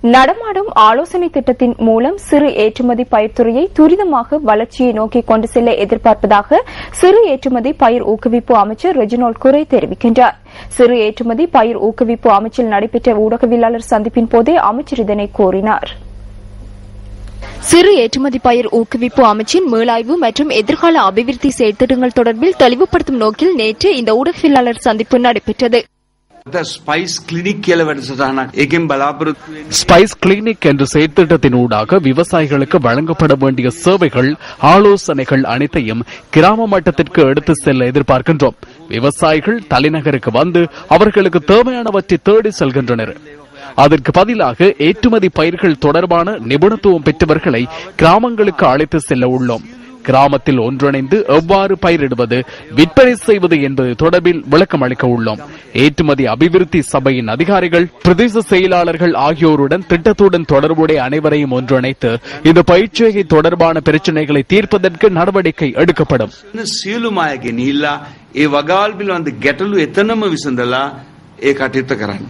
நடமாடும் ஆலோசனை திட்டத்தின் மூலம் சிறு ஏற்றுமதி பயிர்த்துறையை துரிதமாக வளர்ச்சியை நோக்கி கொண்டு செல்ல எதிர்பார்ப்பதாக சிறு ஏற்றுமதி பயிர் ஊக்குவிப்பு அமைச்சர் ரெஜினோல்ட் குரே தெரிவிக்கின்றார். சிறு ஏற்றுமதி பயிர் ஊக்குவிப்பு அமைச்சில் நடைபெற்ற ஊடகவியலாளர் சந்திப்பின் போதே அமைச்சர் இதனை கூறினார். சிறு ஏற்றுமதி பயிர் ஊக்குவிப்பு அமைச்சின் மீளாய்வு மற்றும் எதிர்கால அபிவிருத்தி செயற்திட்டங்கள் தொடர்பில் தெளிவுபடுத்தும் நோக்கில் நேற்று இந்த ஊடகவியலாளர் சந்திப்பு நடைபெற்றது. ஸ்பைஸ் கிளினிக் என்ற செயற்திட்டத்தின் ஊடாக விவசாயிகளுக்கு வழங்கப்பட வேண்டிய சேவைகள், ஆலோசனைகள் அனைத்தையும் கிராம மட்டத்திற்கு எடுத்து செல்ல எதிர்பார்க்கின்றோம். விவசாயிகள் தலைநகருக்கு வந்து அவர்களுக்கு தேவையானவற்றை தேடி செல்கின்றனர். அதற்கு பதிலாக ஏற்றுமதி பயிர்கள் தொடர்பான நிபுணத்துவம் பெற்றவர்களை கிராமங்களுக்கு அழைத்து செல்ல உள்ளோம். கிராமத்தில் ஒன்றிணைந்து எவ்வாறு பயிரிடுவது, விற்பனை செய்வது என்பது தொடர்பில் விளக்கம் அளிக்க உள்ளோம். ஏற்றுமதி அபிவிருத்தி சபையின் அதிகாரிகள், பிரதேச செயலாளர்கள் ஆகியோருடன் திட்டத்துடன் தொடர்புடைய அனைவரையும் ஒன்றிணைத்து இந்த பயிற்சியை தொடர்பான பிரச்சினைகளை தீர்ப்பதற்கு நடவடிக்கை எடுக்கப்படும். ඒ වගාල් පිළිබඳ ගැටලු එතනම විසඳලා ඒ කටයුත්ත කරන්න.